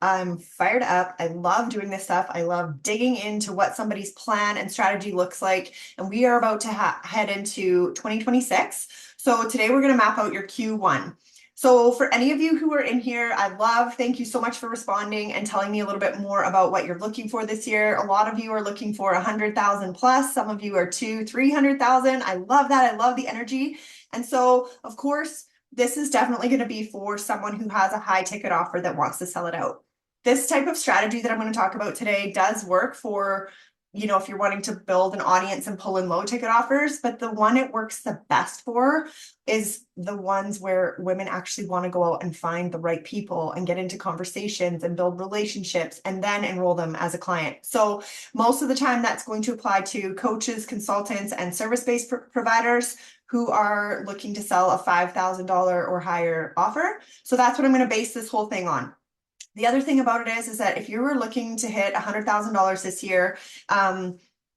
I'm fired up. I love doing this stuff. I love digging into what somebody's plan and strategy looks like. And we are about to head into 2026. So today we're going to map out your Q1. So for any of you who are in here, thank you so much for responding and telling me a little bit more about what you're looking for this year. A lot of you are looking for 100,000 plus. Some of you are 300,000. I love that. I love the energy. And so of course, this is definitely going to be for someone who has a high ticket offer that wants to sell it out. This type of strategy that I'm going to talk about today does work for, if you're wanting to build an audience and pull in low ticket offers, but the one it works the best for is the ones where women actually want to go out and find the right people and get into conversations and build relationships and then enroll them as a client. So most of the time that's going to apply to coaches, consultants, and service-based providers who are looking to sell a $5,000 or higher offer. So that's what I'm going to base this whole thing on. The other thing about it is that if you were looking to hit $100,000 this year,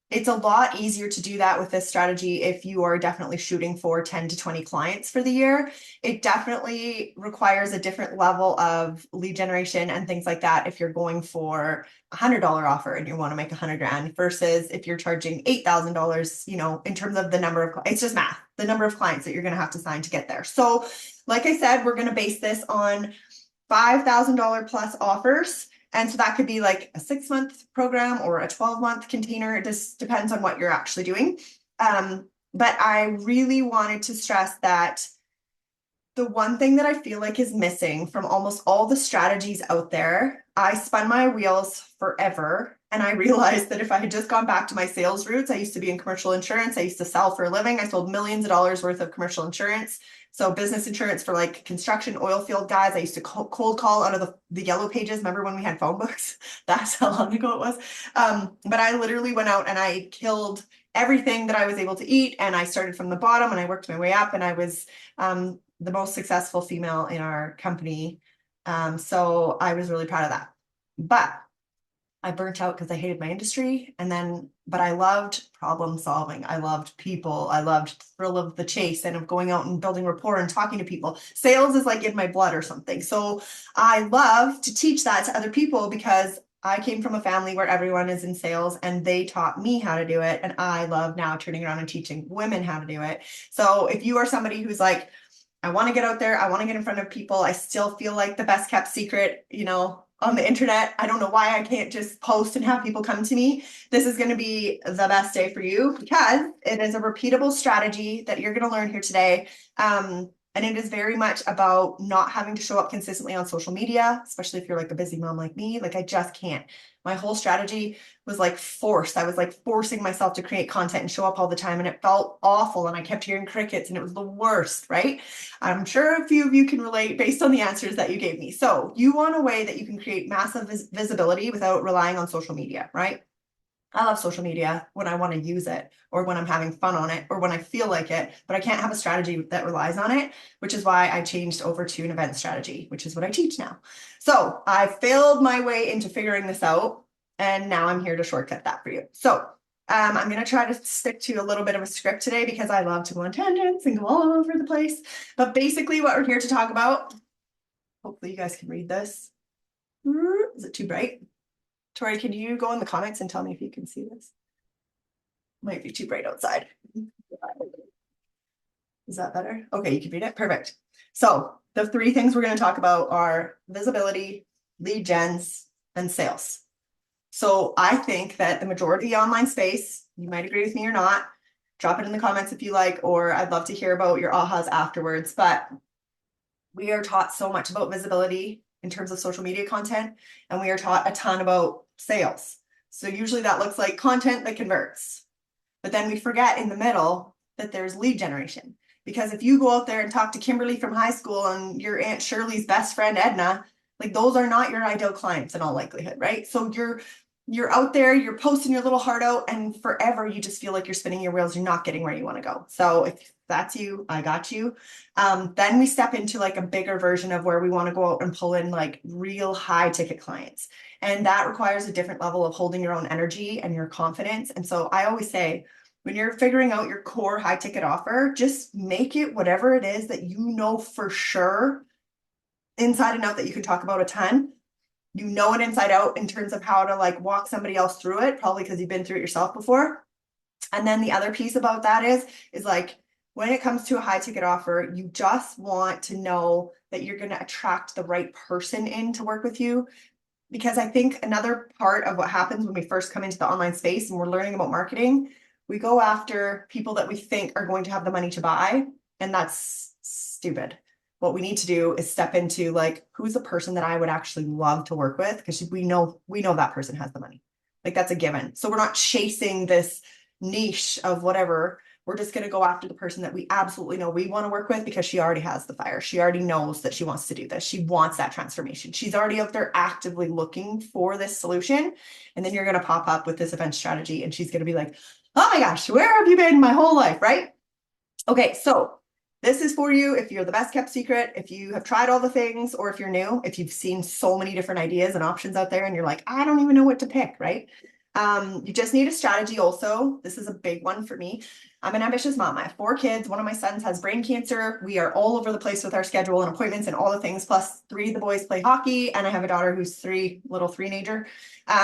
it's a lot easier to do that with this strategy if you are definitely shooting for 10 to 20 clients for the year. It definitely requires a different level of lead generation and things like that if you're going for $100 offer and you want to make 100 grand versus if you're charging $8,000, in terms of the number of, it's just math, the number of clients that you're going to have to sign to get there. So like I said, we're going to base this on $5,000 plus offers. And so that could be like a 6-month program or a 12-month container. It just depends on what you're actually doing. But I really wanted to stress that the one thing that I feel like is missing from almost all the strategies out there, I spun my wheels forever. And I realized that if I had just gone back to my sales roots, I used to be in commercial insurance. I used to sell for a living. I sold millions of dollars worth of commercial insurance. So business insurance for like construction, oil field guys. I used to cold call out of the yellow pages. Remember when we had phone books? That's how long ago it was. But I literally went out and I killed everything that I was able to eat. And I started from the bottom and I worked my way up and I was the most successful female in our company. So I was really proud of that. But I burnt out because I hated my industry. But I loved problem solving. I loved people. I loved thrill of the chase and of going out and building rapport and talking to people. Sales is like in my blood or something. So I love to teach that to other people because I came from a family where everyone is in sales and they taught me how to do it. And I love now turning around and teaching women how to do it. So if you are somebody who's like, I want to get out there, I want to get in front of people, I still feel like the best kept secret, on the internet. I don't know why I can't just post and have people come to me. This is going to be the best day for you because it is a repeatable strategy that you're going to learn here today. And it is very much about not having to show up consistently on social media, especially if you're like a busy mom like me. Like I just can't. My whole strategy was like forced. I was like forcing myself to create content and show up all the time. And it felt awful. And I kept hearing crickets and it was the worst, right? I'm sure a few of you can relate based on the answers that you gave me. So you want a way that you can create massive visibility without relying on social media, right? I love social media when I want to use it or when I'm having fun on it or when I feel like it, but I can't have a strategy that relies on it, which is why I changed over to an event strategy, which is what I teach now. So I failed my way into figuring this out and now I'm here to shortcut that for you. So I'm going to try to stick to a little bit of a script today because I love to go on tangents and go all over the place. But basically what we're here to talk about, hopefully you guys can read this. Is it too bright? Tori, can you go in the comments and tell me if you can see this? Might be too bright outside. Is that better? Okay, you can read it. Perfect. So the 3 things we're going to talk about are visibility, lead gens, and sales. So I think that the majority of the online space, you might agree with me or not, drop it in the comments if you like, or I'd love to hear about your ahas afterwards. But we are taught so much about visibility in terms of social media content, and we are taught a ton about sales. So usually that looks like content that converts. But then we forget in the middle that there's lead generation. Because if you go out there and talk to Kimberly from high school and your Aunt Shirley's best friend Edna, like those are not your ideal clients in all likelihood, right? So you're out there, you're posting your little heart out, and forever you just feel like you're spinning your wheels, you're not getting where you want to go. So if that's you, I got you. Then we step into like a bigger version of where we want to go out and pull in like real high ticket clients. And that requires a different level of holding your own energy and your confidence. And so I always say, when you're figuring out your core high ticket offer, just make it whatever it is that you know for sure inside and out that you can talk about a ton. You know it inside out in terms of how to like walk somebody else through it, probably because you've been through it yourself before. And then the other piece about that is like when it comes to a high ticket offer, you just want to know that you're going to attract the right person in to work with you. Because I think another part of what happens when we first come into the online space and we're learning about marketing, we go after people that we think are going to have the money to buy, and that's stupid. What we need to do is step into like, who's the person that I would actually love to work with? Because we know that person has the money. Like that's a given. So we're not chasing this niche of whatever. We're just going to go after the person that we absolutely know we want to work with because she already has the fire. She already knows that she wants to do this. She wants that transformation. She's already out there actively looking for this solution. And then you're going to pop up with this event strategy and she's going to be like, oh my gosh, where have you been my whole life, right? Okay, so this is for you if you're the best kept secret, if you have tried all the things, or if you're new, if you've seen so many different ideas and options out there and you're like, I don't even know what to pick, right? You just need a strategy also. This is a big one for me. I'm an ambitious mom. I have 4 kids. One of my sons has brain cancer. We are all over the place with our schedule and appointments and all the things. Plus 3 of the boys play hockey, and I have a daughter who's 3, little 3-nager.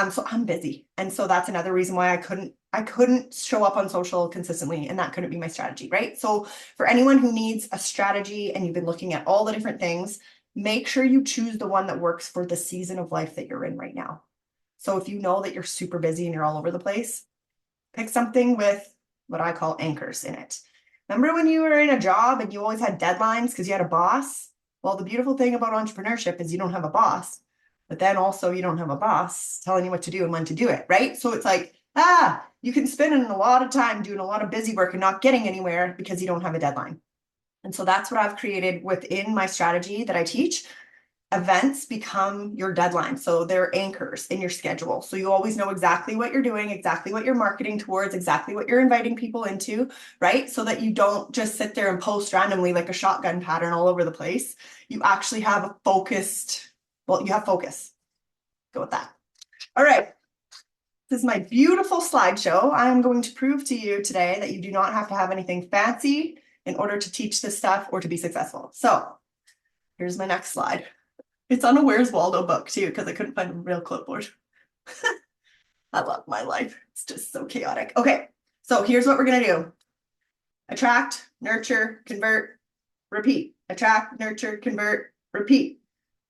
So I'm busy. And so that's another reason why I couldn't show up on social consistently, and that couldn't be my strategy, right? So for anyone who needs a strategy and you've been looking at all the different things, make sure you choose the one that works for the season of life that you're in right now. So if you know that you're super busy and you're all over the place, pick something with what I call anchors in it. Remember when you were in a job and you always had deadlines because you had a boss? Well, the beautiful thing about entrepreneurship is you don't have a boss, but then also you don't have a boss telling you what to do and when to do it, right? So it's like, you can spend a lot of time doing a lot of busy work and not getting anywhere because you don't have a deadline. And so that's what I've created within my strategy that I teach. Events become your deadline. So they're anchors in your schedule. So you always know exactly what you're doing, exactly what you're marketing towards, exactly what you're inviting people into, right? So that you don't just sit there and post randomly like a shotgun pattern all over the place. You actually have a focused, well, you have focus. Go with that. All right. This is my beautiful slideshow. I'm going to prove to you today that you do not have to have anything fancy in order to teach this stuff or to be successful. So here's my next slide. It's on a Where's Waldo book too, because I couldn't find a real clipboard. I love my life. It's just so chaotic. Okay, so here's what we're gonna do. Attract, nurture, convert, repeat. Attract, nurture, convert, repeat.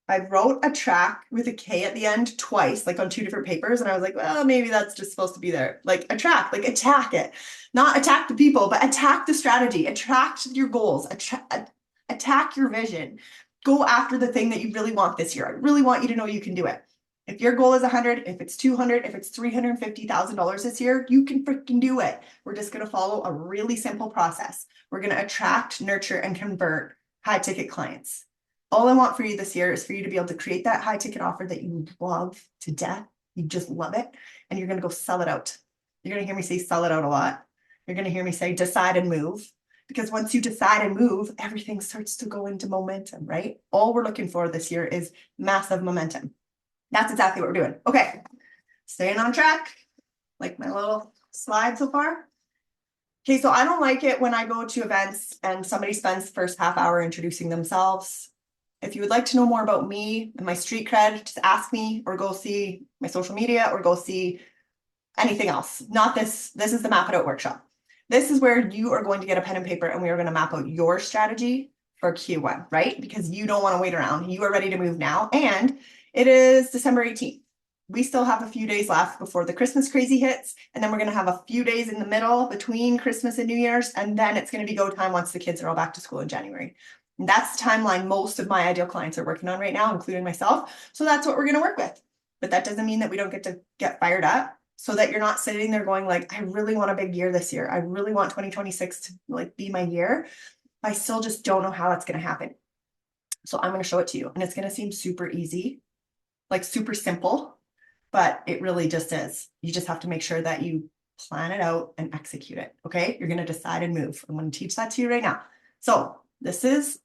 I wrote attract with a K at the end twice, like on 2 different papers. And I was like, well, maybe that's just supposed to be there. Like attract, like attack it. Not attack the people, but attack the strategy. Attract your goals. Attack your vision. Go after the thing that you really want this year. I really want you to know you can do it. If your goal is 100, if it's 200, if it's $350,000 this year, you can freaking do it. We're just going to follow a really simple process. We're going to attract, nurture, and convert high ticket clients. All I want for you this year is for you to be able to create that high ticket offer that you love to death. You just love it. And you're going to go sell it out. You're going to hear me say sell it out a lot. You're going to hear me say decide and move. Because once you decide and move, everything starts to go into momentum, right? All we're looking for this year is massive momentum. That's exactly what we're doing. Okay, staying on track, like my little slide so far. Okay, so I don't like it when I go to events and somebody spends the first half hour introducing themselves. If you would like to know more about me and my street cred, just ask me or go see my social media or go see anything else. Not this. This is the Map It Out workshop. This is where you are going to get a pen and paper and we are going to map out your strategy for Q1, right? Because you don't want to wait around. You are ready to move now. And it is December 18th. We still have a few days left before the Christmas crazy hits. And then we're going to have a few days in the middle between Christmas and New Year's. And then it's going to be go time once the kids are all back to school in January. And that's the timeline most of my ideal clients are working on right now, including myself. So that's what we're going to work with. But that doesn't mean that we don't get to get fired up. So that you're not sitting there going like, I really want a big year this year. I really want 2026 to like be my year. I still just don't know how that's going to happen. So I'm going to show it to you. And it's going to seem super easy, like super simple, but it really just is. You just have to make sure that you plan it out and execute it. Okay. You're going to decide and move. I'm going to teach that to you right now. So this is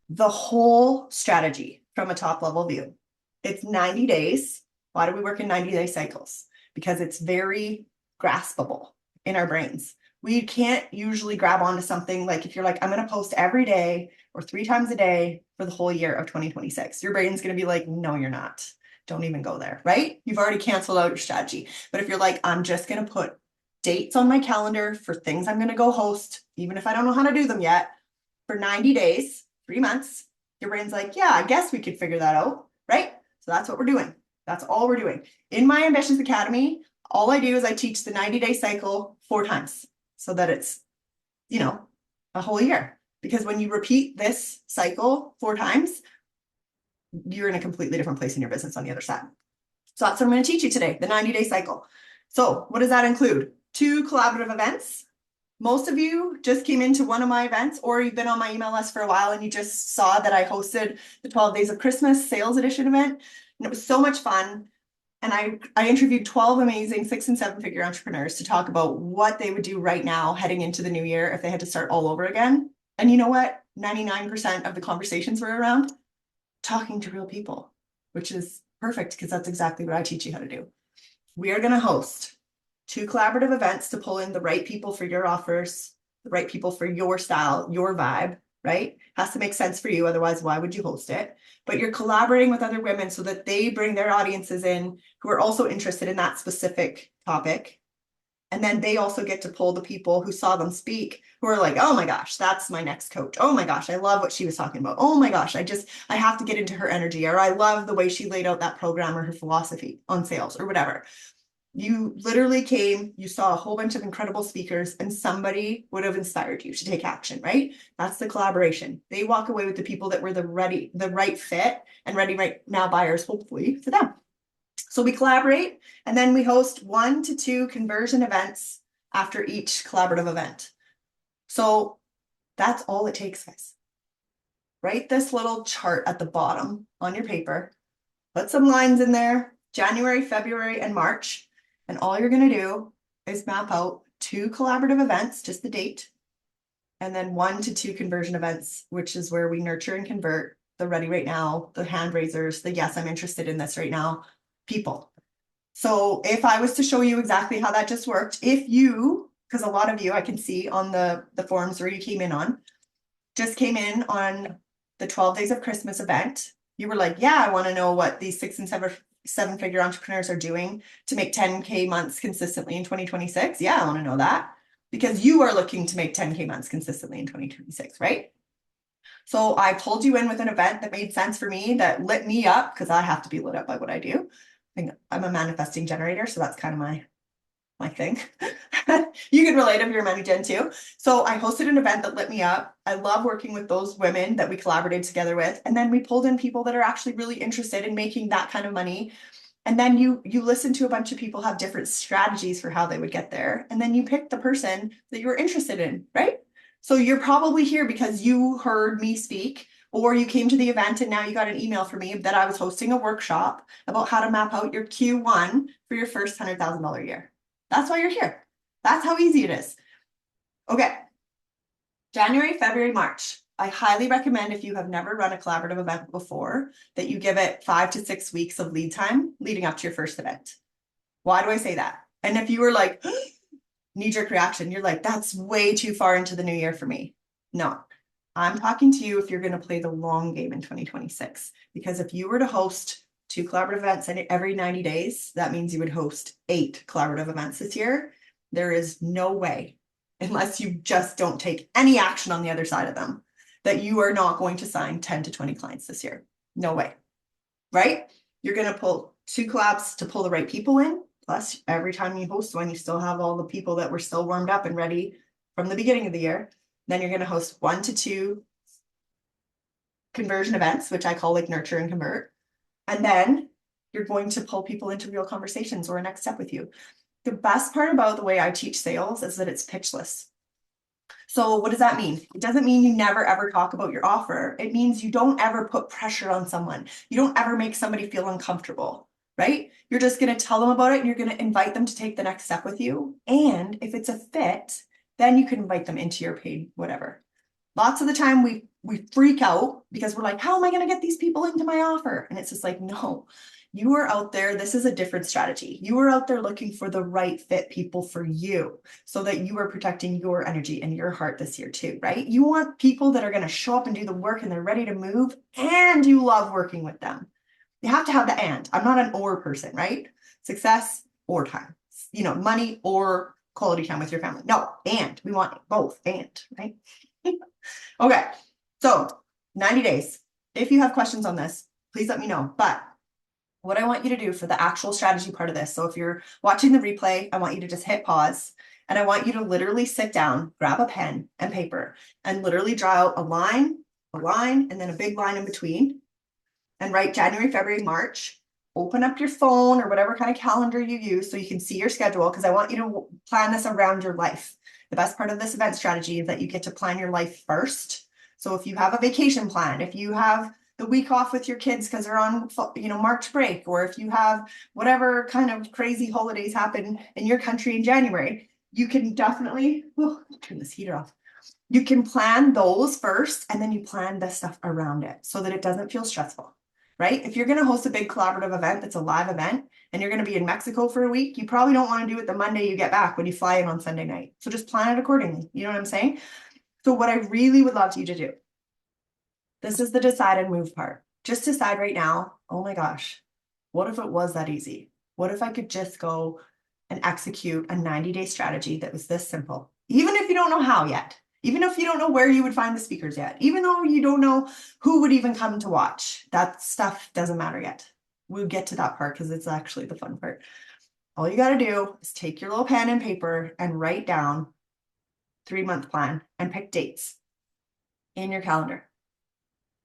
the whole strategy from a top level view. It's 90 days. Why do we work in 90-day cycles? Because it's very graspable in our brains. We can't usually grab onto something like if you're like, I'm going to post every day or 3 times a day for the whole year of 2026. Your brain's going to be like, no, you're not. don't even go there, right? You've already canceled out your strategy. But if you're like, I'm just going to put dates on my calendar for things I'm going to go host, even if I don't know how to do them yet, for 90 days, 3 months, your brain's like, yeah, I guess we could figure that out, right? So that's what we're doing. That's all we're doing. In my Ambitions Academy, all I do is I teach the 90-day cycle 4 times so that it's, a whole year. Because when you repeat this cycle 4 times, you're in a completely different place in your business on the other side. So that's what I'm going to teach you today, the 90-day cycle. So what does that include? 2 collaborative events. Most of you just came into one of my events, or you've been on my email list for a while and you just saw that I hosted the 12 Days of Christmas Sales Edition event. And it was so much fun. And I interviewed 12 amazing 6- and 7-figure entrepreneurs to talk about what they would do right now heading into the new year if they had to start all over again. And you know what? 99% of the conversations were around talking to real people, which is perfect because that's exactly what I teach you how to do. We are going to host 2 collaborative events to pull in the right people for your offers, the right people for your style, your vibe, right? Has to make sense for you. Otherwise, why would you host it? But you're collaborating with other women so that they bring their audiences in who are also interested in that specific topic. And then they also get to pull the people who saw them speak, who are like, oh my gosh, that's my next coach. Oh my gosh, I love what she was talking about. Oh my gosh, I have to get into her energy, or I love the way she laid out that program or her philosophy on sales or whatever. You literally came, you saw a whole bunch of incredible speakers, and somebody would have inspired you to take action, right? That's the collaboration. They walk away with the people that were the right fit and ready right now buyers, hopefully, for them. So we collaborate, and then we host 1 to 2 conversion events after each collaborative event. So that's all it takes, guys. Write this little chart at the bottom on your paper, put some lines in there, January, February, and March. And all you're going to do is map out 2 collaborative events, just the date, and then 1 to 2 conversion events, which is where we nurture and convert the ready right now, the hand raisers, the yes, I'm interested in this right now people. So if I was to show you exactly how that just worked, because a lot of you I can see on the forums where you came in on, just came in on the 12 Days of Christmas event. You were like, yeah, I want to know what these 6- and 7-figure entrepreneurs are doing to make 10K months consistently in 2026. Yeah, I want to know that because you are looking to make 10K months consistently in 2026, right? So I pulled you in with an event that made sense for me, that lit me up, because I have to be lit up by what I do. I think I'm a manifesting generator, so that's kind of my thing. You can relate if you're a money gen too. So I hosted an event that lit me up. I love working with those women that we collaborated together with. And then we pulled in people that are actually really interested in making that kind of money. And then you listen to a bunch of people have different strategies for how they would get there. And then you pick the person that you're interested in, right? So you're probably here because you heard me speak, or you came to the event and now you got an email from me that I was hosting a workshop about how to map out your Q1 for your first $100,000 year. That's why you're here. That's how easy it is. Okay. January, February, March. I highly recommend, if you have never run a collaborative event before, that you give it 5 to 6 weeks of lead time leading up to your first event. Why do I say that? And if you were like, knee-jerk reaction, you're like, that's way too far into the new year for me. No, I'm talking to you if you're going to play the long game in 2026. Because if you were to host 2 collaborative events every 90 days, that means you would host 8 collaborative events this year. There is no way, unless you just don't take any action on the other side of them, that you are not going to sign 10 to 20 clients this year. No way, right? You're going to pull 2 collabs to pull the right people in. Plus, every time you host one, you still have all the people that were still warmed up and ready from the beginning of the year. Then you're going to host 1 to 2 conversion events, which I call like nurture and convert. And then you're going to pull people into real conversations or a next step with you. The best part about the way I teach sales is that it's pitchless. So what does that mean? It doesn't mean you never ever talk about your offer. It means you don't ever put pressure on someone. You don't ever make somebody feel uncomfortable, right? You're just going to tell them about it and you're going to invite them to take the next step with you. And if it's a fit, then you can invite them into your paid whatever. Lots of the time we freak out because we're like, how am I going to get these people into my offer? And it's just like, no, you are out there. This is a different strategy. You are out there looking for the right fit people for you so that you are protecting your energy and your heart this year too, right? You want people that are going to show up and do the work and they're ready to move and you love working with them. You have to have the and. I'm not an or person, right? Success or time, money or quality time with your family. No, and we want both and, right? Okay, so 90 days. If you have questions on this, please let me know. But what I want you to do for the actual strategy part of this, so if you're watching the replay, I want you to just hit pause and I want you to literally sit down, grab a pen and paper and literally draw out a line, and then a big line in between and write January, February, March. Open up your phone or whatever kind of calendar you use so you can see your schedule, because I want you to plan this around your life. The best part of this event strategy is that you get to plan your life first. So if you have a vacation plan, if you have the week off with your kids because they're on, March break, or if you have whatever kind of crazy holidays happen in your country in January, you can definitely, turn this heater off. You can plan those first and then you plan the stuff around it so that it doesn't feel stressful. Right? If you're going to host a big collaborative event that's a live event and you're going to be in Mexico for a week, you probably don't want to do it the Monday you get back when you fly in on Sunday night. So just plan it accordingly. You know what I'm saying? So what I really would love you to do, this is the decide and move part. Just decide right now, oh my gosh, what if it was that easy? What if I could just go and execute a 90-day strategy that was this simple? Even if you don't know how yet. Even if you don't know where you would find the speakers yet, even though you don't know who would even come to watch, that stuff doesn't matter yet. We'll get to that part because it's actually the fun part. All you got to do is take your little pen and paper and write down 3-month plan and pick dates in your calendar.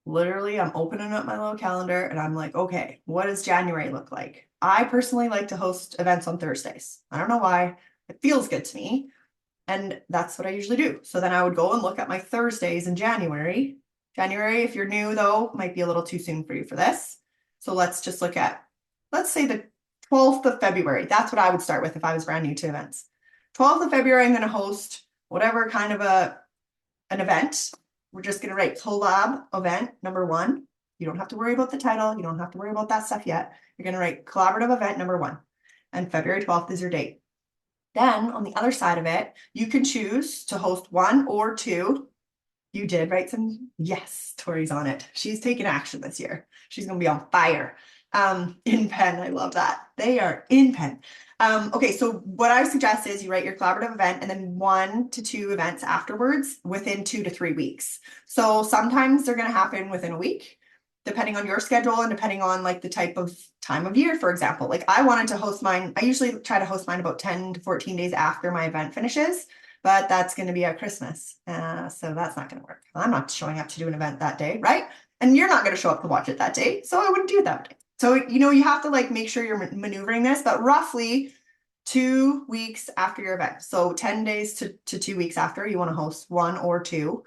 Literally, I'm opening up my little calendar and I'm like, okay, what does January look like? I personally like to host events on Thursdays. I don't know why. It feels good to me. And that's what I usually do. So then I would go and look at my Thursdays in January. January, if you're new though, might be a little too soon for you for this. So let's just look at, let's say the 12th of February. That's what I would start with if I was brand new to events. 12th of February, I'm going to host whatever kind of an event. We're just going to write collab event number 1. You don't have to worry about the title. You don't have to worry about that stuff yet. You're going to write collaborative event number 1. And February 12th is your date. Then on the other side of it, you can choose to host 1 or 2. You did write some, yes, Tori's on it. She's taking action this year. She's going to be on fire. In pen, I love that. They are in pen. Okay, so what I suggest is you write your collaborative event and then 1 to 2 events afterwards within 2 to 3 weeks. So sometimes they're going to happen within a week, depending on your schedule and depending on like the type of time of year, for example. Like I wanted to host mine. I usually try to host mine about 10 to 14 days after my event finishes, but that's going to be at Christmas. So that's not going to work. I'm not showing up to do an event that day, right? And you're not going to show up to watch it that day. So I wouldn't do it that day. So, you have to like make sure you're maneuvering this, but roughly 2 weeks after your event. So 10 days to 2 weeks after, you want to host 1 or 2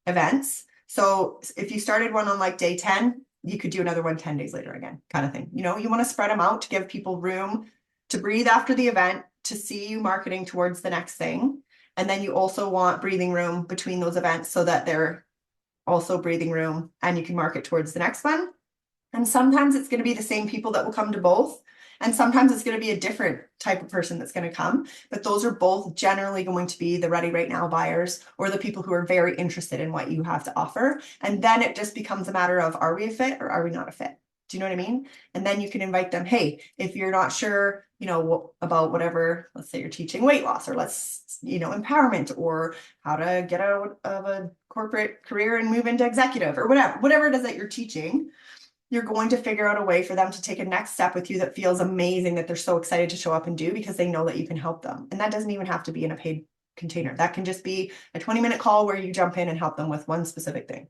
events. So if you started one on like day 10, you could do another one 10 days later again, kind of thing. You want to spread them out to give people room to breathe after the event, to see you marketing towards the next thing. And then you also want breathing room between those events so that they're also breathing room and you can market towards the next one. And sometimes it's going to be the same people that will come to both. And sometimes it's going to be a different type of person that's going to come. But those are both generally going to be the ready right now buyers or the people who are very interested in what you have to offer. And then it just becomes a matter of, are we a fit or are we not a fit? Do you know what I mean? And then you can invite them, hey, if you're not sure, about whatever, let's say you're teaching weight loss or empowerment or how to get out of a corporate career and move into executive or whatever it is that you're teaching, you're going to figure out a way for them to take a next step with you that feels amazing, that they're so excited to show up and do because they know that you can help them. And that doesn't even have to be in a paid container. That can just be a 20-minute call where you jump in and help them with one specific thing.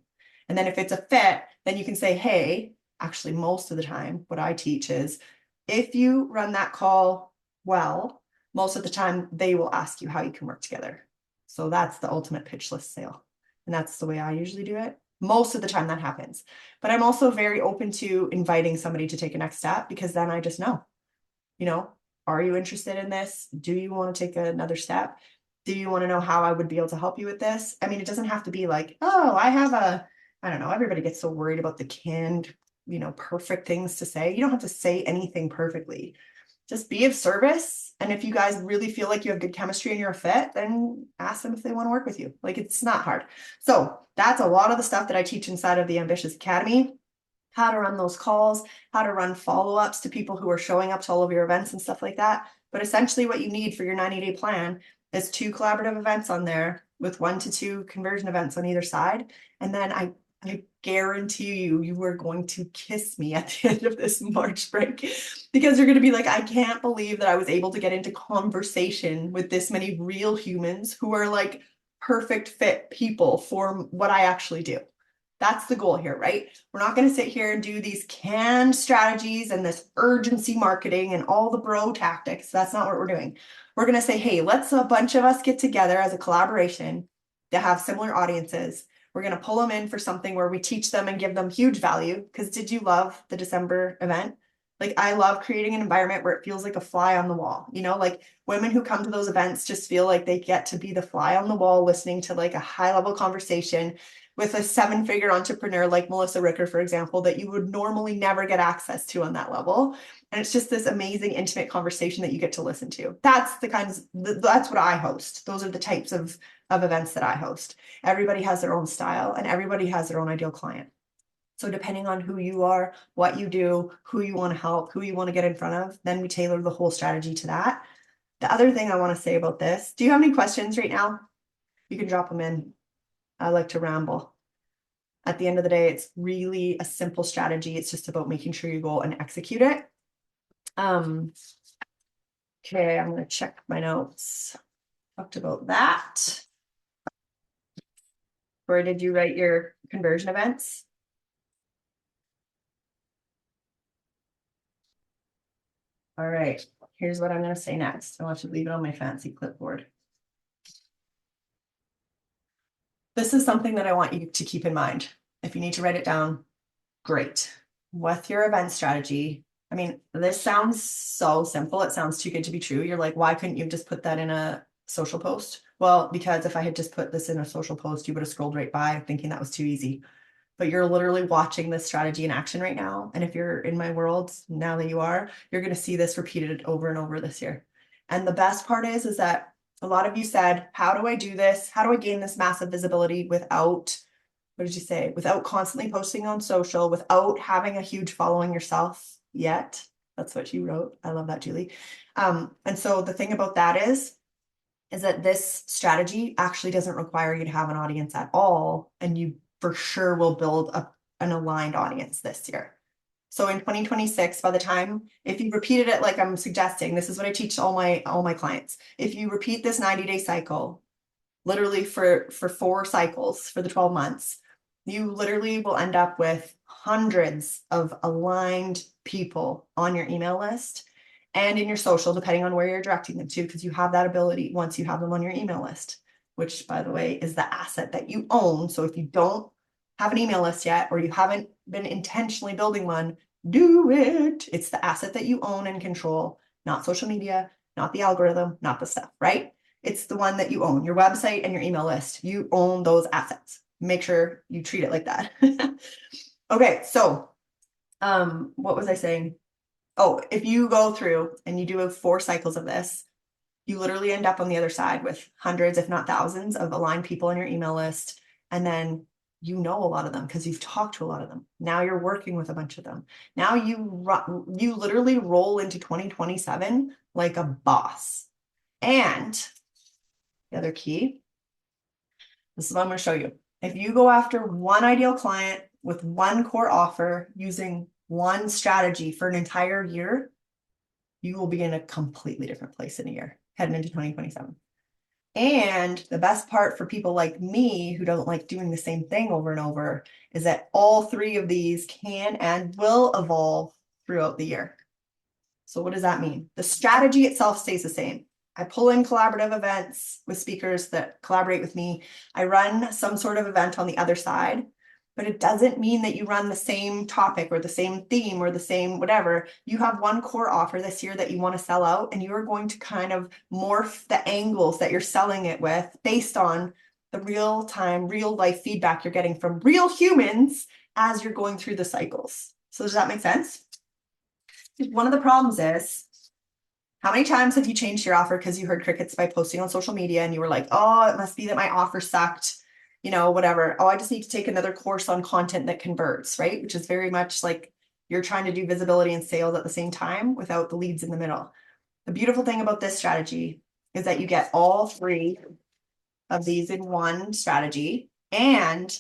And then if it's a fit, then you can say, hey, actually, most of the time, what I teach is if you run that call well, most of the time they will ask you how you can work together. So that's the ultimate pitch list sale. And that's the way I usually do it. Most of the time that happens. But I'm also very open to inviting somebody to take a next step because then I just know, are you interested in this? Do you want to take another step? Do you want to know how I would be able to help you with this? I mean, it doesn't have to be like, oh, I don't know, everybody gets so worried about the canned, perfect things to say. You don't have to say anything perfectly. Just be of service. And if you guys really feel like you have good chemistry and you're a fit, then ask them if they want to work with you. Like, it's not hard. So that's a lot of the stuff that I teach inside of the Ambitious Academy. how to run those calls, how to run follow-ups to people who are showing up to all of your events and stuff like that. But essentially what you need for your 90-day plan is 2 collaborative events on there with 1 to 2 conversion events on either side. And then I guarantee you are going to kiss me at the end of this March break, because you're going to be like, I can't believe that I was able to get into conversation with this many real humans who are like perfect fit people for what I actually do. That's the goal here, right? We're not going to sit here and do these canned strategies and this urgency marketing and all the bro tactics. That's not what we're doing. We're going to say, hey, let's a bunch of us get together as a collaboration to have similar audiences. We're going to pull them in for something where we teach them and give them huge value. Because did you love the December event? Like, I love creating an environment where it feels like a fly on the wall. You know, like women who come to those events just feel like they get to be the fly on the wall, listening to like a high level conversation with a 7-figure entrepreneur like Melissa Ricker, for example, that you would normally never get access to on that level. And it's just this amazing, intimate conversation that you get to listen to. That's the kinds, that's what I host. Those are the types of events that I host. Everybody has their own style and everybody has their own ideal client. So depending on who you are, what you do, who you want to help, who you want to get in front of, then we tailor the whole strategy to that. The other thing I want to say about this, do you have any questions right now? You can drop them in. I like to ramble. At the end of the day, it's really a simple strategy. It's just about making sure you go and execute it. Okay, I'm going to check my notes. Talked about that. Where did you write your conversion events? All right, here's what I'm going to say next. I want you to leave it on my fancy clipboard. This is something that I want you to keep in mind. If you need to write it down, great. With your event strategy, I mean, this sounds so simple. It sounds too good to be true. You're like, why couldn't you just put that in a social post? Well, because if I had just put this in a social post, you would have scrolled right by thinking that was too easy. But you're literally watching this strategy in action right now. And if you're in my world, now that you are, you're going to see this repeated over and over this year. And the best part is that a lot of you said, how do I do this? How do I gain this massive visibility without, what did you say? Without constantly posting on social, without having a huge following yourself yet. That's what you wrote. I love that, Julie. And so the thing about that is that this strategy actually doesn't require you to have an audience at all. And you for sure will build an aligned audience this year. So in 2026, by the time, if you repeated it like I'm suggesting, this is what I teach all my clients. If you repeat this 90-day cycle, literally for 4 cycles for the 12 months, you literally will end up with hundreds of aligned people on your email list and in your social, depending on where you're directing them to, because you have that ability once you have them on your email list, which, by the way, is the asset that you own. So if you don't have an email list yet, or you haven't been intentionally building one, do it. It's the asset that you own and control, not social media, not the algorithm, not the stuff, right? It's the one that you own, your website and your email list. You own those assets. Make sure you treat it like that. Okay, so what was I saying? Oh, if you go through and you do 4 cycles of this, you literally end up on the other side with hundreds, if not thousands, of aligned people on your email list. And then you know a lot of them because you've talked to a lot of them. Now you're working with a bunch of them. Now you literally roll into 2027 like a boss. And the other key, this is what I'm going to show you. If you go after one ideal client with one core offer using one strategy for an entire year, you will be in a completely different place in a year heading into 2027. And the best part for people like me who don't like doing the same thing over and over is that all 3 of these can and will evolve throughout the year. So what does that mean? The strategy itself stays the same. I pull in collaborative events with speakers that collaborate with me. I run some sort of event on the other side, but it doesn't mean that you run the same topic or the same theme or the same whatever. You have one core offer this year that you want to sell out, and you're going to kind of morph the angles that you're selling it with based on the real-time, real-life feedback you're getting from real humans as you're going through the cycles. So does that make sense? One of the problems is, how many times have you changed your offer because you heard crickets by posting on social media and you were like, oh, it must be that my offer sucked. whatever. Oh, I just need to take another course on content that converts, right? Which is very much like you're trying to do visibility and sales at the same time without the leads in the middle. The beautiful thing about this strategy is that you get all three of these in one strategy. And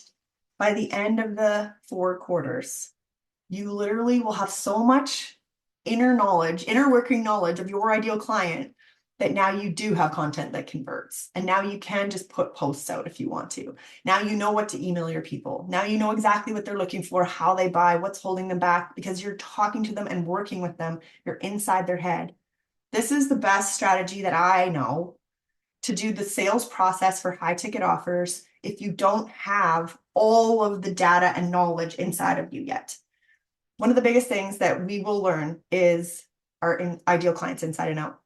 by the end of the 4 quarters, you literally will have so much inner working knowledge of your ideal client that now you do have content that converts. And now you can just put posts out if you want to. Now you know what to email your people. Now you know exactly what they're looking for, how they buy, what's holding them back, because you're talking to them and working with them. You're inside their head. This is the best strategy that I know to do the sales process for high ticket offers if you don't have all of the data and knowledge inside of you yet. One of the biggest things that we will learn is our ideal clients inside and out.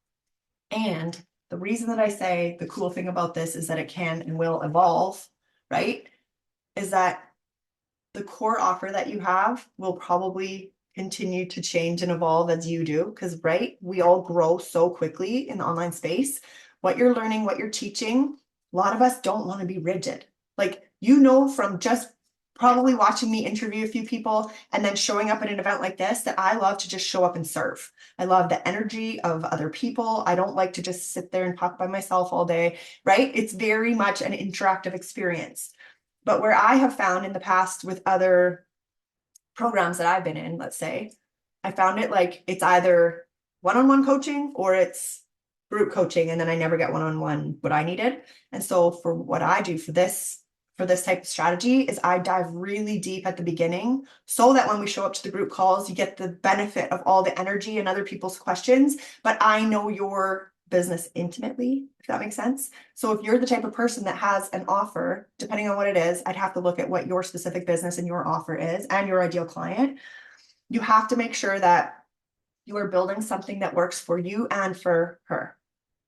And the reason that I say the cool thing about this is that it can and will evolve, right? Is that the core offer that you have will probably continue to change and evolve as you do. Because, right, we all grow so quickly in the online space. What you're learning, what you're teaching, a lot of us don't want to be rigid. Like, from just probably watching me interview a few people and then showing up at an event like this, that I love to just show up and serve. I love the energy of other people. I don't like to just sit there and talk by myself all day, right? It's very much an interactive experience. But where I have found in the past with other programs that I've been in, let's say, I found it like it's either one-on-one coaching or it's group coaching, and then I never get one-on-one what I needed. And so for what I do for this type of strategy is I dive really deep at the beginning so that when we show up to the group calls, you get the benefit of all the energy and other people's questions, but I know your business intimately, if that makes sense. So if you're the type of person that has an offer, depending on what it is, I'd have to look at what your specific business and your offer is and your ideal client. You have to make sure that you are building something that works for you and for her.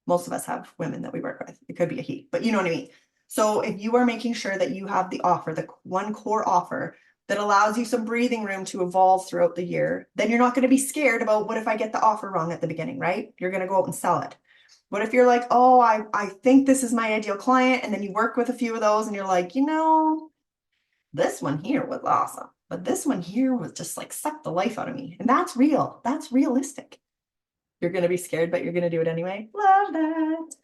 Most of us have women that we work with. It could be a he, but you know what I mean? So if you are making sure that you have the offer, the one core offer that allows you some breathing room to evolve throughout the year, then you're not going to be scared about what if I get the offer wrong at the beginning, right? You're going to go out and sell it. What if you're like, oh, I think this is my ideal client, and then you work with a few of those and you're like, this one here was awesome, but this one here was just like sucked the life out of me. And that's real. That's realistic. You're going to be scared, but you're going to do it anyway. Love that.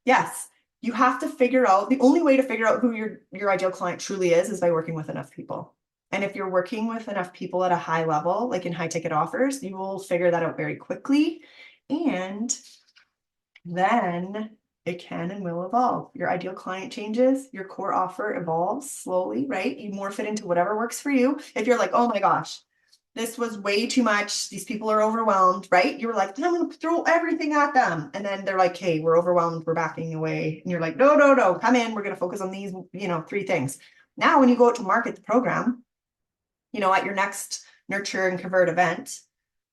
Yes. You have to figure out, the only way to figure out who your ideal client truly is by working with enough people. And if you're working with enough people at a high level, like in high ticket offers, you will figure that out very quickly. And then it can and will evolve. Your ideal client changes, your core offer evolves slowly, right? You morph it into whatever works for you. If you're like, oh my gosh, this was way too much, these people are overwhelmed, right? You're like, I'm going to throw everything at them. And then they're like, hey, we're overwhelmed, we're backing away. And you're like, no, come in, we're going to focus on these, 3 things. Now, when you go out to market the program, at your next nurture and convert event,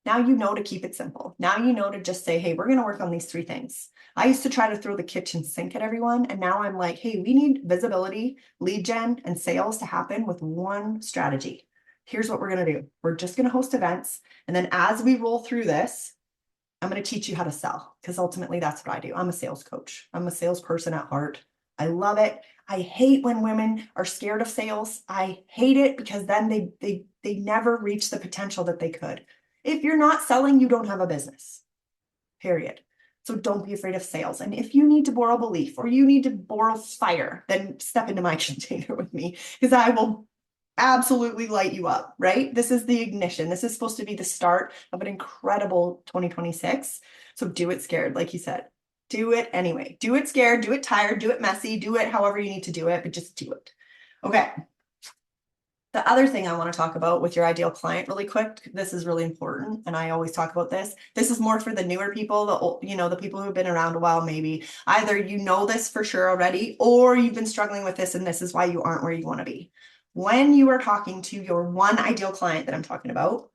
now you know to keep it simple. Now you know to just say, hey, we're going to work on these 3 things. I used to try to throw the kitchen sink at everyone. And now I'm like, hey, we need visibility, lead gen, and sales to happen with one strategy. Here's what we're going to do. We're just going to host events. And then as we roll through this, I'm going to teach you how to sell, because ultimately that's what I do. I'm a sales coach. I'm a salesperson at heart. I love it. I hate when women are scared of sales. I hate it because then they never reach the potential that they could. If you're not selling, you don't have a business, period. So don't be afraid of sales. And if you need to borrow belief or you need to borrow fire, then step into my container with me, because I will absolutely light you up, right? This is the ignition. This is supposed to be the start of an incredible 2026. So do it scared, like you said. Do it anyway. Do it scared, do it tired, do it messy, do it however you need to do it, but just do it. Okay. The other thing I want to talk about with your ideal client really quick, this is really important, and I always talk about this. This is more for the newer people, the people who've been around a while, maybe. Either you know this for sure already, or you've been struggling with this, and this is why you aren't where you want to be. When you are talking to your one ideal client that I'm talking about,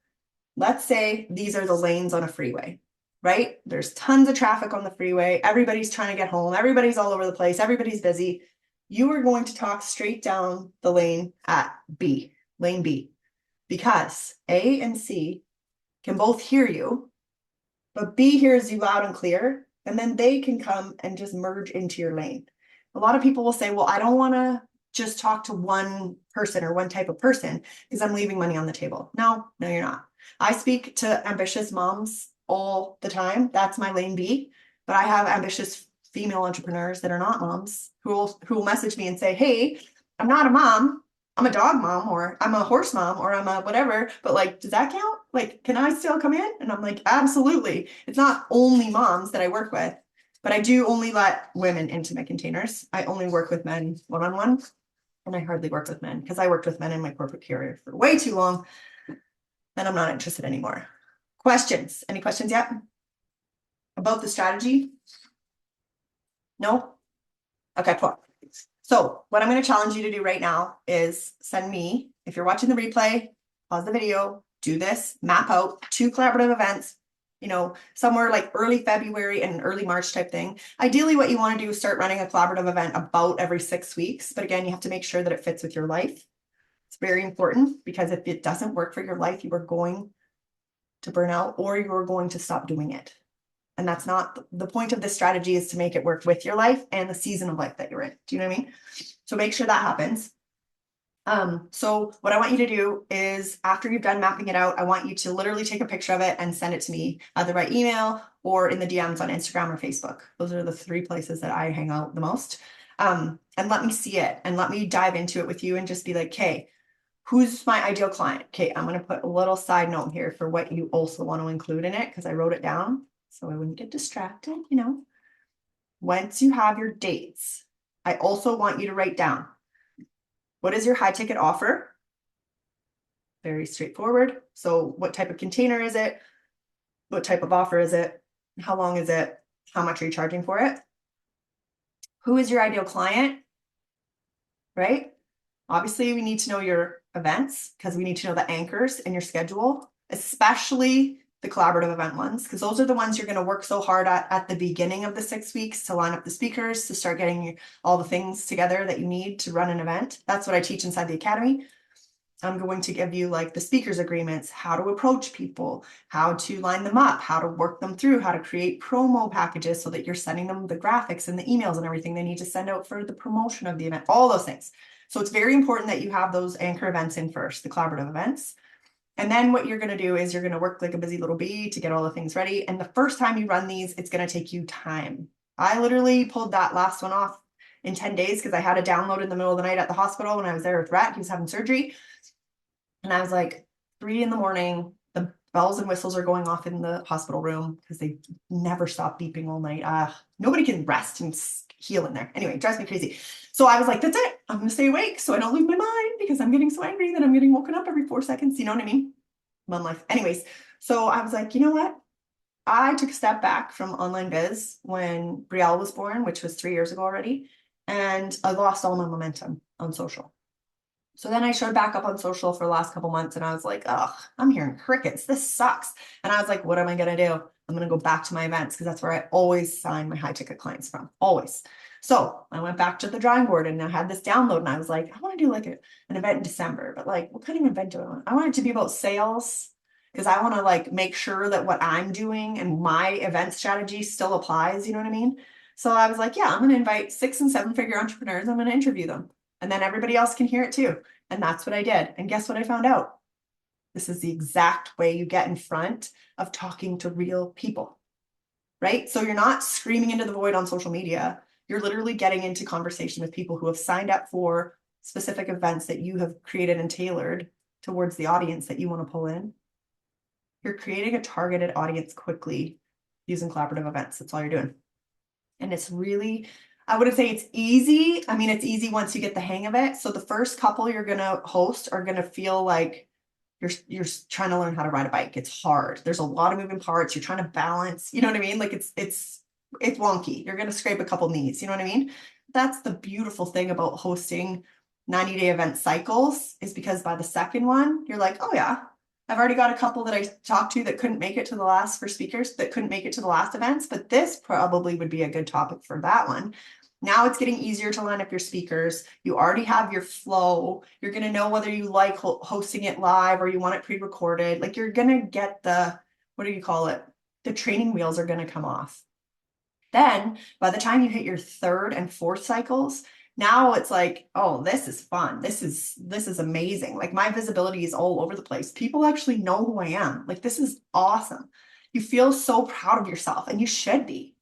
let's say these are the lanes on a freeway, right? There's tons of traffic on the freeway. Everybody's trying to get home. Everybody's all over the place. Everybody's busy. You are going to talk straight down the lane at B, lane B, because A and C can both hear you, but B hears you loud and clear, and then they can come and just merge into your lane. A lot of people will say, well, I don't want to just talk to one person or one type of person because I'm leaving money on the table. No, you're not. I speak to ambitious moms all the time. That's my lane B. But I have ambitious female entrepreneurs that are not moms who will message me and say, hey, I'm not a mom. I'm a dog mom, or I'm a horse mom, or I'm a whatever, but like, does that count? Like, can I still come in? And I'm like, absolutely. It's not only moms that I work with, but I do only let women into my containers. I only work with men one-on-one, and I hardly work with men because I worked with men in my corporate career for way too long, and I'm not interested anymore. Questions? Any questions yet about the strategy? No? Okay, cool. So what I'm going to challenge you to do right now is send me, if you're watching the replay, pause the video, do this, map out 2 collaborative events, somewhere like early February and early March type thing. Ideally, what you want to do is start running a collaborative event about every 6 weeks. But again, you have to make sure that it fits with your life. It's very important because if it doesn't work for your life, you are going to burn out or you're going to stop doing it. And that's not the point of this strategy, is to make it work with your life and the season of life that you're in. Do you know what I mean? So make sure that happens. So what I want you to do is, after you've done mapping it out, I want you to literally take a picture of it and send it to me either by email or in the DMs on Instagram or Facebook. Those are the 3 places that I hang out the most. And let me see it and let me dive into it with you and just be like, okay, who's my ideal client? Okay, I'm going to put a little side note here for what you also want to include in it, because I wrote it down so I wouldn't get distracted, Once you have your dates, I also want you to write down, what is your high ticket offer? Very straightforward. So what type of container is it? What type of offer is it? How long is it? How much are you charging for it? Who is your ideal client? Right? Obviously, we need to know your events because we need to know the anchors in your schedule, especially the collaborative event ones, because those are the ones you're going to work so hard at the beginning of the 6 weeks to line up the speakers, to start getting all the things together that you need to run an event. That's what I teach inside the academy. I'm going to give you like the speakers agreements, how to approach people, how to line them up, how to work them through, how to create promo packages so that you're sending them the graphics and the emails and everything they need to send out for the promotion of the event, all those things. So it's very important that you have those anchor events in first, the collaborative events. And then what you're going to do is you're going to work like a busy little bee to get all the things ready. And the first time you run these, it's going to take you time. I literally pulled that last one off in 10 days because I had a download in the middle of the night at the hospital when I was there with Rhett. He was having surgery. And I was like, 3 a.m, the bells and whistles are going off in the hospital room because they never stop beeping all night. Nobody can rest and heal in there. Anyway, it drives me crazy. So I was like, that's it. I'm going to stay awake so I don't lose my mind because I'm getting so angry that I'm getting woken up every 4 seconds. You know what I mean? Mom life. Anyways, so I was like, you know what? I took a step back from online biz when Brielle was born, which was 3 years ago already. And I lost all my momentum on social. So then I showed back up on social for the last couple months and I was like, oh, I'm hearing crickets. This sucks. And I was like, what am I going to do? I'm going to go back to my events because that's where I always sign my high ticket clients from. Always. So I went back to the drawing board and I had this download and I was like, I want to do like an event in December, but like, what kind of event do I want? I want it to be about sales because I want to like make sure that what I'm doing and my event strategy still applies. You know what I mean? So I was like, yeah, I'm going to invite 6 and 7 figure entrepreneurs. I'm going to interview them. And then everybody else can hear it too. And that's what I did. And guess what I found out? This is the exact way you get in front of talking to real people, right? So you're not screaming into the void on social media. You're literally getting into conversation with people who have signed up for specific events that you have created and tailored towards the audience that you want to pull in. You're creating a targeted audience quickly using collaborative events. That's all you're doing. And it's really, I wouldn't say it's easy. I mean, it's easy once you get the hang of it. So the first couple you're going to host are going to feel like you're trying to learn how to ride a bike. It's hard. There's a lot of moving parts. You're trying to balance, you know what I mean? Like it's wonky. You're going to scrape a couple knees, you know what I mean? That's the beautiful thing about hosting 90-day event cycles, is because by the second one, you're like, oh yeah, I've already got a couple that I talked to that couldn't make it to the last, for speakers that couldn't make it to the last events, but this probably would be a good topic for that one. Now it's getting easier to line up your speakers. You already have your flow. You're going to know whether you like hosting it live or you want it pre-recorded. Like you're going to get the, what do you call it? The training wheels are going to come off. Then by the time you hit your 3rd and 4th cycles, Now it's like, oh, this is fun. This is amazing. Like my visibility is all over the place. People actually know who I am. Like this is awesome. You feel so proud of yourself, and you should be.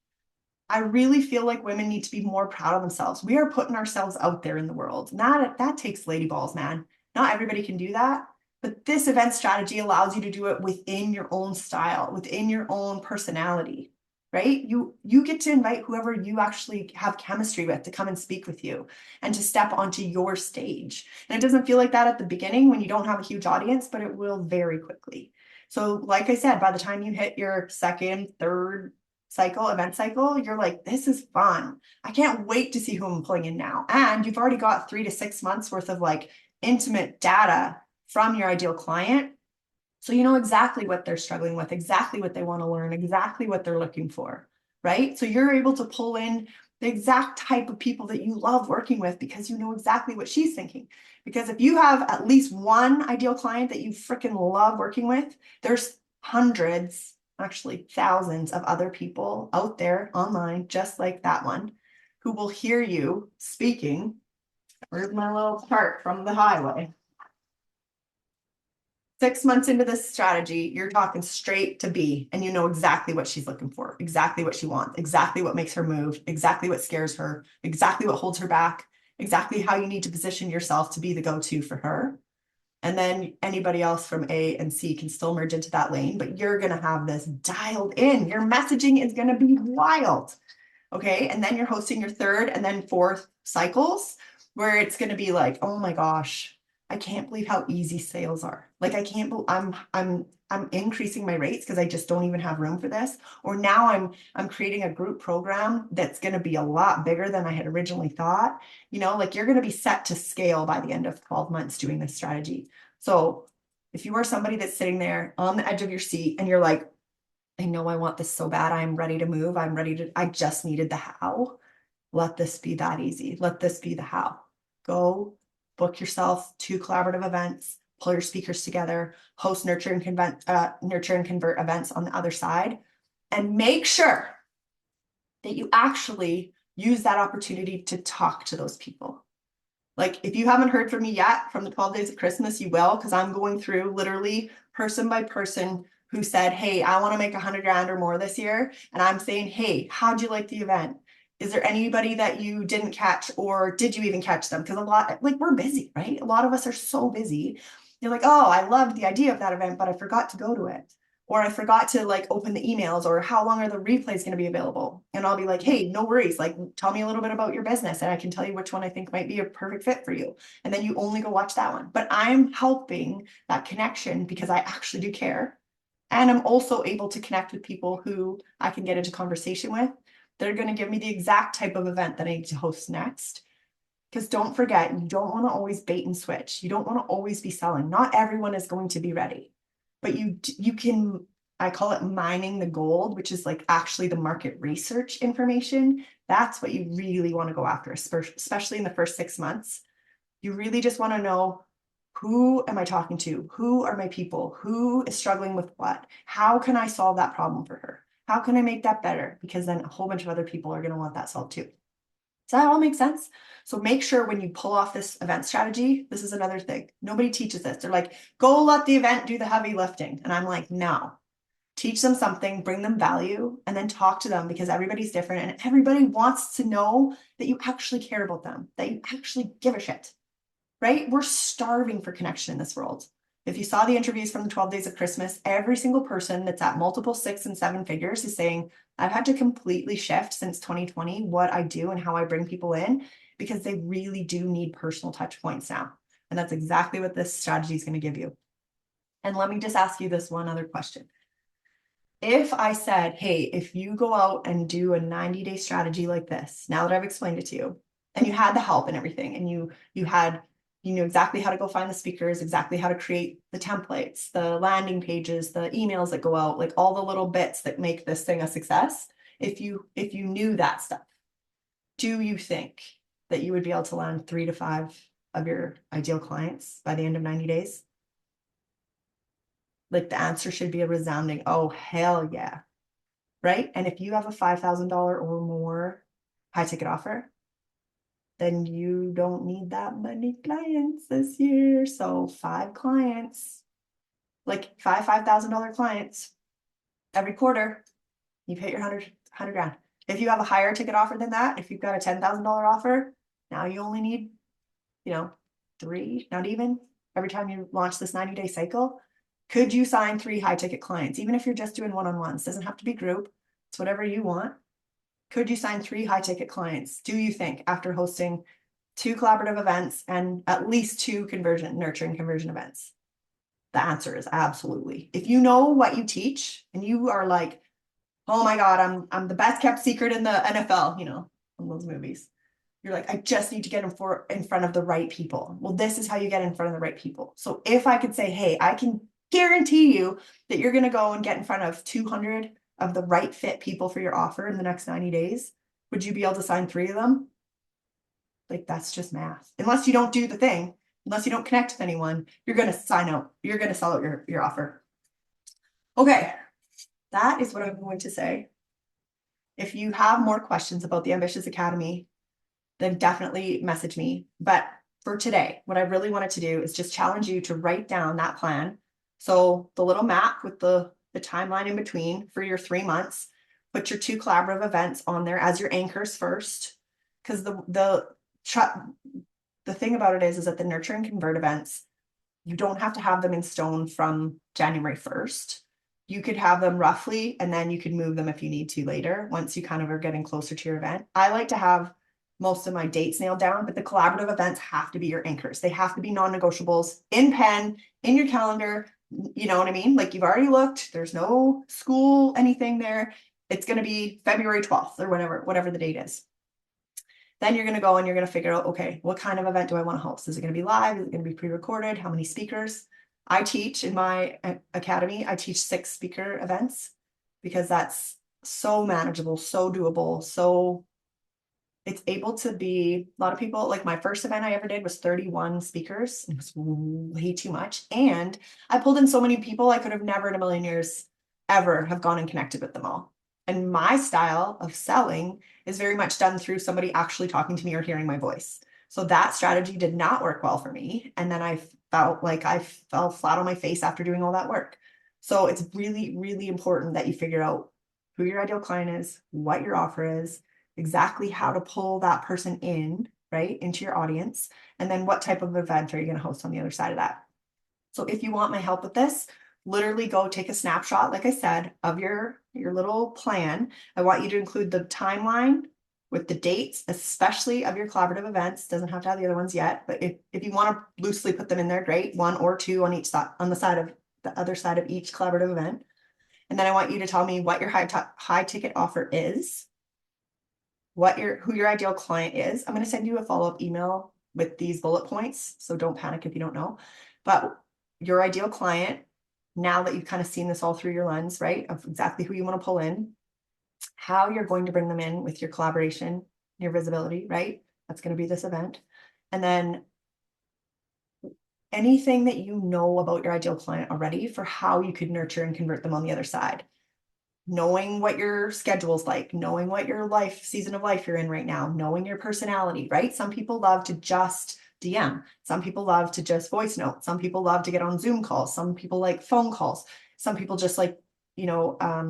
I really feel like women need to be more proud of themselves. We are putting ourselves out there in the world. Not that takes lady balls, man. Not everybody can do that. But this event strategy allows you to do it within your own style, within your own personality, right? You get to invite whoever you actually have chemistry with to come and speak with you and to step onto your stage. And it doesn't feel like that at the beginning when you don't have a huge audience, but it will very quickly. So like I said, by the time you hit your second, third event cycle, you're like, this is fun. I can't wait to see who I'm pulling in now. And you've already got 3 to 6 months worth of like intimate data from your ideal client. So you know exactly what they're struggling with, exactly what they want to learn, exactly what they're looking for, right? So you're able to pull in the exact type of people that you love working with because you know exactly what she's thinking. Because if you have at least one ideal client that you freaking love working with, there's hundreds, actually thousands of other people out there online, just like that one, who will hear you speaking. Where's my little chart from the highway? 6 months into this strategy, you're talking straight to B, and you know exactly what she's looking for, exactly what she wants, exactly what makes her move, exactly what scares her, exactly what holds her back, exactly how you need to position yourself to be the go-to for her. And then anybody else from A and C can still merge into that lane, but you're going to have this dialed in. Your messaging is going to be wild. Okay. And then you're hosting your third and then fourth cycles where it's going to be like, oh my gosh, I can't believe how easy sales are. Like I can't believe I'm increasing my rates because I just don't even have room for this. Or now I'm creating a group program that's going to be a lot bigger than I had originally thought. You know, like you're going to be set to scale by the end of 12 months doing this strategy. So if you are somebody that's sitting there on the edge of your seat and you're like, I know I want this so bad, I'm ready to move, I just needed the how. Let this be that easy. Let this be the how. Go book yourself 2 collaborative events, pull your speakers together, host nurture and convert events on the other side, and make sure that you actually use that opportunity to talk to those people. Like if you haven't heard from me yet from the 12 days of Christmas, you will, because I'm going through literally person by person who said, hey, I want to make 100 grand or more this year. And I'm saying, hey, how'd you like the event? Is there anybody that you didn't catch, or did you even catch them? Because a lot, like we're busy, right? A lot of us are so busy. You're like, oh, I loved the idea of that event, but I forgot to go to it. Or I forgot to like open the emails, or how long are the replays going to be available? And I'll be like, hey, no worries. Like, tell me a little bit about your business and I can tell you which one I think might be a perfect fit for you. And then you only go watch that one. But I'm helping that connection because I actually do care. And I'm also able to connect with people who I can get into conversation with. They're going to give me the exact type of event that I need to host next. Because don't forget, you don't want to always bait and switch. You don't want to always be selling. Not everyone is going to be ready, but you can, I call it mining the gold, which is like actually the market research information. That's what you really want to go after, especially in the first 6 months. You really just want to know, who am I talking to? Who are my people? Who is struggling with what? How can I solve that problem for her? How can I make that better? Because then a whole bunch of other people are going to want that solved too. Does that all make sense? So make sure when you pull off this event strategy, this is another thing. Nobody teaches this. They're like, go let the event do the heavy lifting. And I'm like, no, teach them something, bring them value, and then talk to them because everybody's different and everybody wants to know that you actually care about them, that you actually give a shit, right? We're starving for connection in this world. If you saw the interviews from the 12 days of Christmas, every single person that's at multiple 6 and 7 figures is saying, I've had to completely shift since 2020 what I do and how I bring people in because they really do need personal touch points now. And that's exactly what this strategy is going to give you. And let me just ask you this one other question. If I said, hey, if you go out and do a 90-day strategy like this, now that I've explained it to you, and you had the help and everything, and you knew exactly how to go find the speakers, exactly how to create the templates, the landing pages, the emails that go out, like all the little bits that make this thing a success. If you knew that stuff, do you think that you would be able to land 3 to 5 of your ideal clients by the end of 90 days? Like the answer should be a resounding, oh, hell yeah. Right? And if you have a $5,000 or more high ticket offer, then you don't need that many clients this year. So 5 clients, like $5,000 clients every quarter, you've hit your 100 grand. If you have a higher ticket offer than that, if you've got a $10,000 offer, now you only need, 3, not even, every time you launch this 90-day cycle. Could you sign 3 high ticket clients? Even if you're just doing one-on-ones, doesn't have to be group. It's whatever you want. Could you sign 3 high ticket clients? Do you think, after hosting 2 collaborative events and at least 2 nurturing conversion events? The answer is absolutely. If you know what you teach and you are like, oh my God, I'm the best kept secret in the NFL, from those movies. You're like, I just need to get in front of the right people. Well, this is how you get in front of the right people. So if I could say, hey, I can guarantee you that you're going to go and get in front of 200 of the right fit people for your offer in the next 90 days, would you be able to sign 3 of them? Like, that's just math. Unless you don't do the thing, unless you don't connect with anyone, you're going to sign out. You're going to sell out your offer. Okay, that is what I'm going to say. If you have more questions about the Ambitious Academy, then definitely message me. But for today, what I really wanted to do is just challenge you to write down that plan. So the little map with the timeline in between for your 3 months, put your 2 collaborative events on there as your anchors first. Because the thing about it is that the nurture and convert events, you don't have to have them in stone from January 1st. You could have them roughly, and then you could move them if you need to later, once you kind of are getting closer to your event. I like to have most of my dates nailed down, but the collaborative events have to be your anchors. They have to be non-negotiables in pen, in your calendar. You know what I mean? Like, you've already looked, there's no school, anything there. It's going to be February 12th or whatever the date is. Then you're going to go and you're going to figure out, okay, what kind of event do I want to host? Is it going to be live? Is it going to be pre-recorded? How many speakers? I teach in my academy, I teach 6 speaker events because that's so manageable, so doable, so it's able to be a lot of people. Like, my first event I ever did was 31 speakers. It was way too much. And I pulled in so many people, I could have never in a million years ever have gone and connected with them all. And my style of selling is very much done through somebody actually talking to me or hearing my voice. So that strategy did not work well for me. And then I felt like I fell flat on my face after doing all that work. So it's really, really important that you figure out who your ideal client is, what your offer is, exactly how to pull that person in, right, into your audience, and then what type of event are you going to host on the other side of that. So if you want my help with this, literally go take a snapshot, like I said, of your little plan. I want you to include the timeline with the dates, especially of your collaborative events. Doesn't have to have the other ones yet, but if you want to loosely put them in there, great, 1 or 2 on each side, on the other side of each collaborative event. And then I want you to tell me what your high ticket offer is, who your ideal client is. I'm going to send you a follow-up email with these bullet points, so don't panic if you don't know. But your ideal client, now that you've kind of seen this all through your lens, right, of exactly who you want to pull in, how you're going to bring them in with your collaboration, your visibility, right? That's going to be this event. And then anything that you know about your ideal client already for how you could nurture and convert them on the other side. Knowing what your schedule's like, knowing what your season of life you're in right now, knowing your personality, right? Some people love to just DM. Some people love to just voice note. Some people love to get on Zoom calls. Some people like phone calls. Some people just like,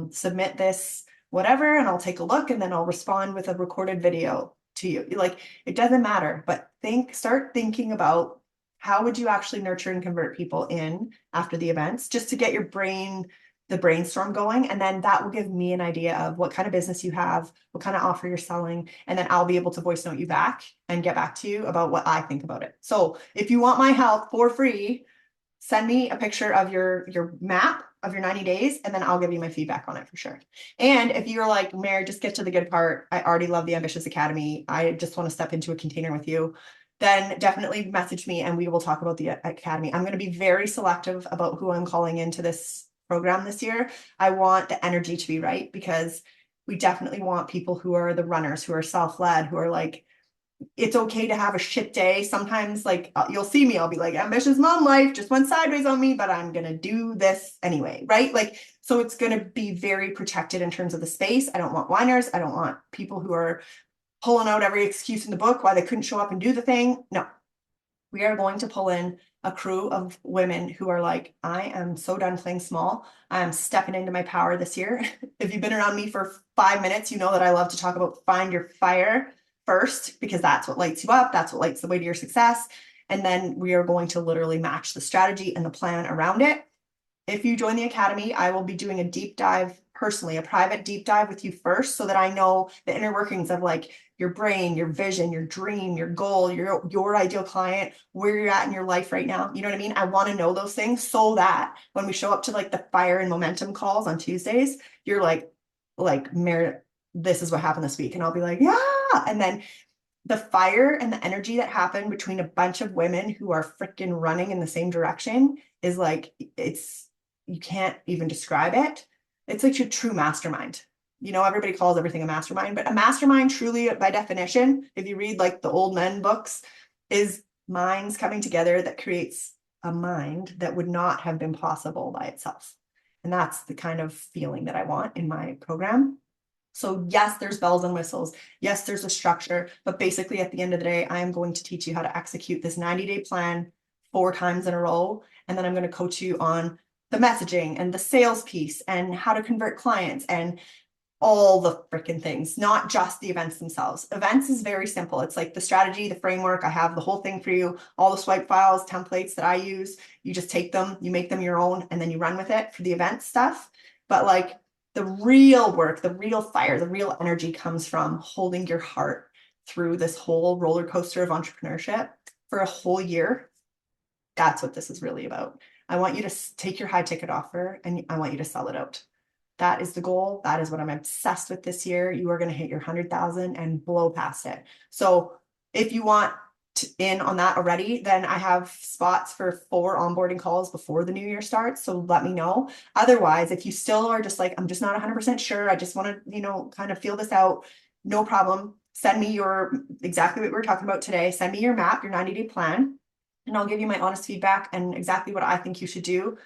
submit this, whatever, and I'll take a look and then I'll respond with a recorded video to you. Like, it doesn't matter, but start thinking about how would you actually nurture and convert people in after the events, just to get the brainstorm going. And then that will give me an idea of what kind of business you have, what kind of offer you're selling. And then I'll be able to voice note you back and get back to you about what I think about it. So if you want my help for free, send me a picture of your map of your 90 days, and then I'll give you my feedback on it for sure. And if you're like, Mary, just get to the good part, I already love the Ambitious Academy, I just want to step into a container with you, then definitely message me and we will talk about the Academy. I'm going to be very selective about who I'm calling into this program this year. I want the energy to be right, because we definitely want people who are the runners, who are self-led, who are like, it's okay to have a shit day. Sometimes, like, you'll see me, I'll be like, ambitious mom life just went sideways on me, but I'm going to do this anyway, right? Like, so it's going to be very protected in terms of the space. I don't want whiners. I don't want people who are pulling out every excuse in the book why they couldn't show up and do the thing. No, we are going to pull in a crew of women who are like, I am so done playing small. I'm stepping into my power this year. If you've been around me for 5 minutes, you know that I love to talk about find your fire first, because that's what lights you up. That's what lights the way to your success. And then we are going to literally match the strategy and the plan around it. If you join the academy, I will be doing a deep dive personally, a private deep dive with you first, so that I know the inner workings of like your brain, your vision, your dream, your goal, your ideal client, where you're at in your life right now. You know what I mean? I want to know those things so that when we show up to like the fire and momentum calls on Tuesdays, you're like, Meredith, this is what happened this week. And I'll be like, yeah. And then the fire and the energy that happened between a bunch of women who are freaking running in the same direction is like, you can't even describe it. It's like your true mastermind. You know, everybody calls everything a mastermind, but a mastermind truly, by definition, if you read like the old men books, is minds coming together that creates a mind that would not have been possible by itself. And that's the kind of feeling that I want in my program. So yes, there's bells and whistles. Yes, there's a structure, but basically at the end of the day, I am going to teach you how to execute this 90-day plan 4 times in a row. And then I'm going to coach you on the messaging and the sales piece and how to convert clients and all the freaking things, not just the events themselves. Events is very simple. It's like the strategy, the framework. I have the whole thing for you, all the swipe files, templates that I use. You just take them, you make them your own, and then you run with it for the event stuff. But like the real work, the real fire, the real energy comes from holding your heart through this whole roller coaster of entrepreneurship for a whole year. That's what this is really about. I want you to take your high ticket offer and I want you to sell it out. That is the goal. That is what I'm obsessed with this year. You are going to hit your 100,000 and blow past it. So if you want in on that already, then I have spots for 4 onboarding calls before the new year starts. So let me know. Otherwise, if you still are just like, I'm just not 100% sure, I just want to, kind of feel this out, no problem. Send me exactly what we were talking about today. Send me your map, your 90-day plan, and I'll give you my honest feedback and exactly what I think you should do.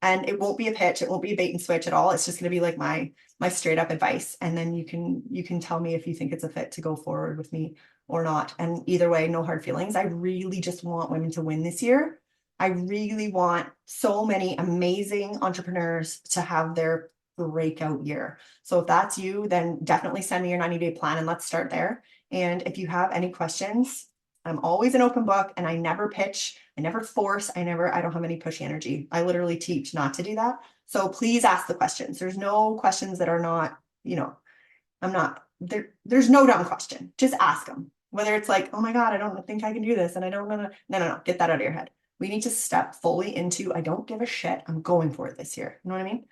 And it won't be a pitch. It won't be a bait and switch at all. It's just going to be like my straight up advice. And then you can tell me if you think it's a fit to go forward with me or not. And either way, no hard feelings. I really just want women to win this year. I really want so many amazing entrepreneurs to have their breakout year. So if that's you, then definitely send me your 90-day plan and let's start there. And if you have any questions, I'm always an open book and I never pitch. I never force. I don't have any pushy energy. I literally teach not to do that. So please ask the questions. There's no questions that are not, I'm not there. There's no dumb question. Just ask them. Whether it's like, oh my God, I don't think I can do this. And I don't know. No. Get that out of your head. We need to step fully into, I don't give a shit. I'm going for it this year. You know what I mean?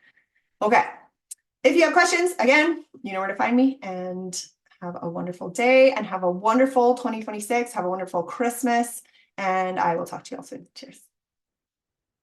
Okay. If you have questions, again, you know where to find me, and have a wonderful day and have a wonderful 2026. Have a wonderful Christmas, and I will talk to you all soon. Cheers.